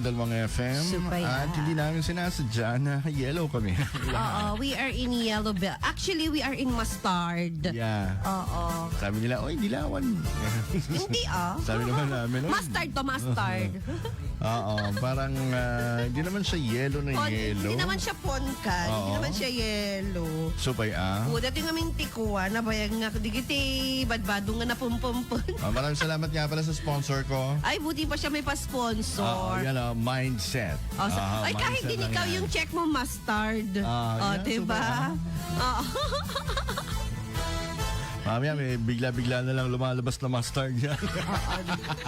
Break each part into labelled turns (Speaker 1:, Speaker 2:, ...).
Speaker 1: Idol mga FM.
Speaker 2: Super,
Speaker 1: At hindi namin sinasadya na yellow kami.
Speaker 2: Oo, we are in yellow bell. Actually, we are in mustard.
Speaker 1: Yeah.
Speaker 2: Oo.
Speaker 1: Sabi nila, oy, dilawan.
Speaker 2: Hindi
Speaker 1: Sabi naman namin, oy.
Speaker 2: Mustard to mustard.
Speaker 1: Oo, parang hindi naman siya yellow na yellow.
Speaker 2: Hindi naman siya ponka. Hindi
Speaker 1: Oo.
Speaker 2: naman siya yellow.
Speaker 1: Supay
Speaker 2: Dati nga may tikuan na bayang nga digiti badbado nga na pumpum.
Speaker 1: Maraming salamat nga pala sa sponsor ko.
Speaker 2: Ay, buti pa siya may pa-sponsor.
Speaker 1: Yan Mindset.
Speaker 2: Ay, kahit din ikaw yung check mo mustard.
Speaker 1: Yan,
Speaker 2: diba? Oo.
Speaker 1: Mamaya may bigla-bigla na lang lumalabas na mustard yan.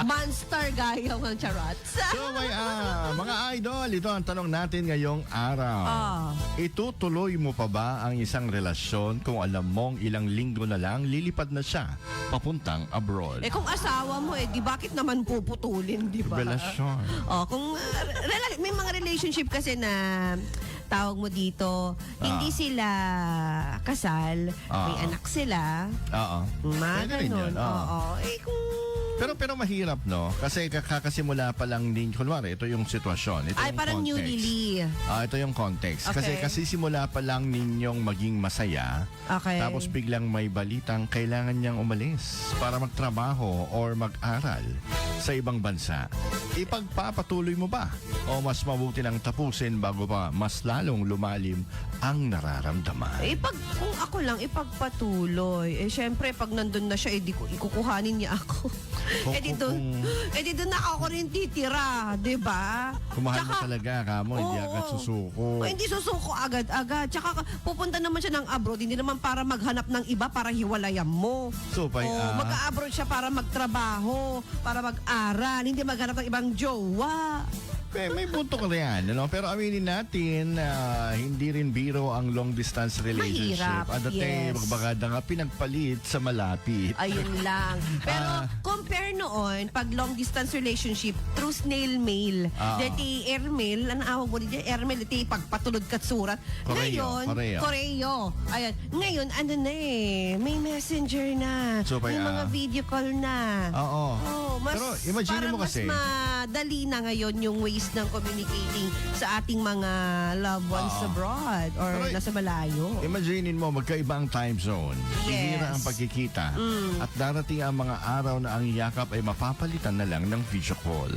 Speaker 2: Monster gaya ng charats.
Speaker 1: So mga idol, ito ang tanong natin ngayong araw. Itutuloy mo pa ba ang isang relasyon kung alam mong ilang linggo na lang lilipad na siya papuntang abroad?
Speaker 2: Kung asawa mo di bakit naman puputulin, di ba?
Speaker 1: Relasyon.
Speaker 2: Kung may mga relationship kasi na tawag mo dito, hindi sila kasal, may anak sila.
Speaker 1: Oo. Pwede rin yun. Pero mahirap, no? Kasi kakasimula pa lang din, kunwari, ito yung sitwasyon. Ito yung
Speaker 2: parang
Speaker 1: context.
Speaker 2: newly.
Speaker 1: Ito yung context.
Speaker 2: Okay.
Speaker 1: Kasi simula pa lang ninyong maging masaya.
Speaker 2: Okay.
Speaker 1: Tapos biglang may balitang kailangan niyang umalis para magtrabaho or mag-aral sa ibang bansa. Ipagpapatuloy mo ba? O mas mabuti nang tapusin bago pa mas lalong lumalim ang nararamdaman?
Speaker 2: Kung ako lang, ipagpatuloy. Syempre, pag nandun na siya, ikukuhanin niya ako. Doon na ako rin titira, di ba?
Speaker 1: Kumahal mo talaga, kamo, hindi agad susuko.
Speaker 2: Hindi susuko agad-agad. Tsaka pupunta naman siya ng abroad, hindi naman para maghanap ng iba para hiwalayan mo. Mag-a-abroad siya para magtrabaho, para mag-aral, hindi maghanap ng ibang jowa.
Speaker 1: May punto ka yan, ano? Pero aminin natin, hindi rin biro ang long distance relationship.
Speaker 2: Mahirap,
Speaker 1: Magbagada nga pinagpalit sa malapit.
Speaker 2: Ayun lang. Pero compare noon, pag long distance relationship, through snail mail. Dati airmail, ano awag mo dito? Airmail, dati pagpatulod kat surat. Ngayon, Koreo. Ayan. Ngayon, may messenger na. May mga video call na.
Speaker 1: Pero imagine mo kasi.
Speaker 2: Mas madali na ngayon yung ways ng communicating sa ating mga loved ones abroad or nasa malayo.
Speaker 1: Imaginin mo, magkaiba ang time zone. Bihira ang pagkikita. At darating ang mga araw na ang yakap ay mapapalitan na lang ng video call.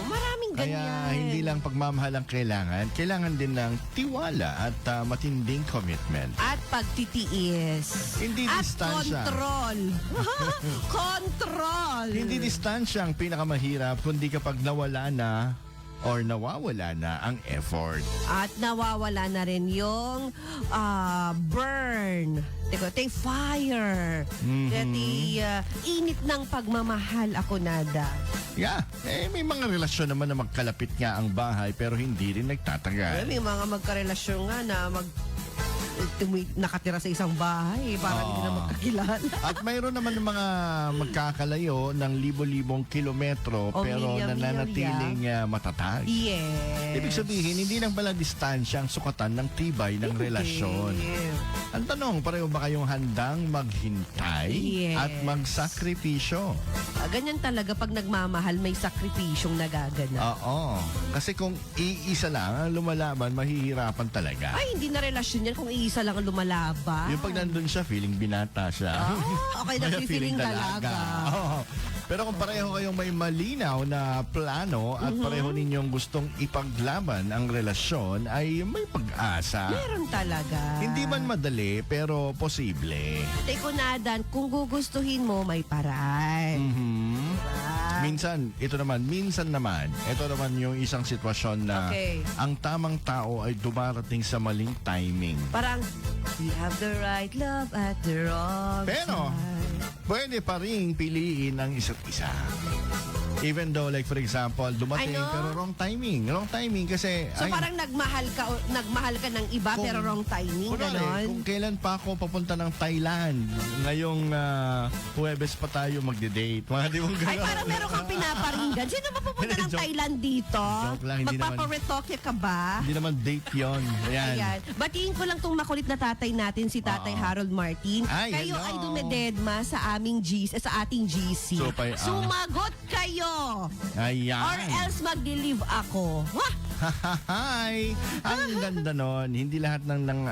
Speaker 2: Maraming ganyan.
Speaker 1: Kaya hindi lang pagmamahal ang kailangan din ng tiwala at matinding commitment.
Speaker 2: At pagtitiis.
Speaker 1: Hindi
Speaker 2: at
Speaker 1: distansya.
Speaker 2: Control. Control.
Speaker 1: Hindi distansya ang pinakamahirap kundi kapag nawala na or nawawala na ang effort.
Speaker 2: At nawawala na rin yung burn. Fire. Init ng pagmamahal ako nada.
Speaker 1: Yeah. May mga relasyon naman na magkalapit nga ang bahay pero hindi rin nagtatagal.
Speaker 2: May mga magkarelasyon nga na nakatira sa isang bahay para hindi na magkakilala.
Speaker 1: At mayroon naman ng mga magkakalayo ng libo-libong kilometro pero nananatiling matatag.
Speaker 2: Yes.
Speaker 1: Ibig sabihin, hindi lang pala distansya ang sukatan ng tibay ng relasyon. Ang tanong, pareho ba kayong handang maghintay at magsakripisyo?
Speaker 2: Ganyan talaga pag nagmamahal, may sakripisyong nagaganap.
Speaker 1: Kasi kung iisa lang ang lumalaban, mahihirapan talaga.
Speaker 2: Ay, hindi na relasyon yan kung iisa lang ang lumalaban.
Speaker 1: Yung pag nandun siya, feeling binata siya.
Speaker 2: Okay, nag-feeling dalaga.
Speaker 1: Pero kung pareho kayong may malinaw na plano at pareho ninyong gustong ipaglaban ang relasyon, ay may pag-asa.
Speaker 2: Meron talaga.
Speaker 1: Hindi man madali, pero posible.
Speaker 2: Tekunadan, kung gugustuhin mo, may paraan.
Speaker 1: Minsan naman, ito naman yung isang sitwasyon na ang tamang tao ay dumarating sa maling timing.
Speaker 2: Parang, we have the right love at the wrong
Speaker 1: Pero, pwede pa rin piliin ang isa't isa. Even though, like for example, dumating pero wrong timing. Wrong timing kasi...
Speaker 2: So parang nagmahal ka ng iba pero wrong timing, ganon?
Speaker 1: Kung kailan pa ako papunta ng Thailand, ngayong Huwebes pa tayo magde-date. Mga di mong ganon.
Speaker 2: Ay, parang meron kang pinaparinggan. Sino ba pupunta ng Thailand dito?
Speaker 1: Joke lang, hindi naman.
Speaker 2: Magpaparetoke ka ba?
Speaker 1: Hindi naman date yon. Ayan.
Speaker 2: Batiin ko lang tong makulit na tatay natin, si Tatay Harold Martin. Kayo ay dumededma sa ating GC.
Speaker 1: So,
Speaker 2: Sumagot kayo kayo.
Speaker 1: Ayan.
Speaker 2: Or else mag-leave ako. Wah!
Speaker 1: Hi! Ang ganda nun. Hindi lahat ng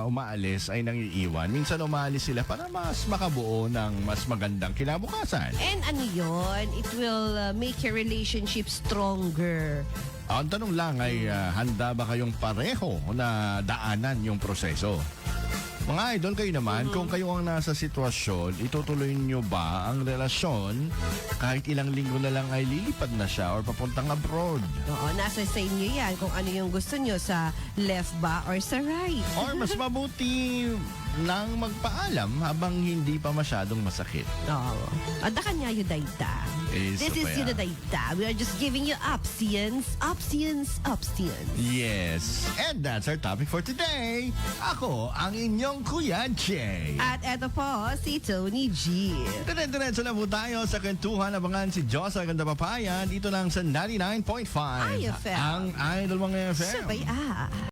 Speaker 1: umaalis ay nangiiwan. Minsan umaalis sila para mas makabuo ng mas magandang kinabukasan.
Speaker 2: And ano yun, it will make your relationship stronger.
Speaker 1: Ang tanong lang ay handa ba kayong pareho na daanan yung proseso? Mga idol, kayo naman, kung kayo ang nasa sitwasyon, itutuloy nyo ba ang relasyon kahit ilang linggo na lang ay lilipad na siya or papuntang abroad?
Speaker 2: Oo, nasa sa inyo yan kung ano yung gusto nyo, sa left ba or sa right.
Speaker 1: Or mas mabuti nang magpaalam habang hindi pa masyadong masakit.
Speaker 2: Oo. Ada kanya yung dayta.
Speaker 1: Eso
Speaker 2: This is
Speaker 1: pa
Speaker 2: yung
Speaker 1: yan.
Speaker 2: dayta. We are just giving you options.
Speaker 1: Yes. And that's our topic for today. Ako, ang inyong Kuya Jay.
Speaker 2: At eto po, si Tony G.
Speaker 1: Diretso na po tayo sa kwentuhan. Abangan si Josa Ganda Papayan dito lang sa 99.5.
Speaker 2: IFM.
Speaker 1: Ang Idol Mga FM.
Speaker 2: Sabay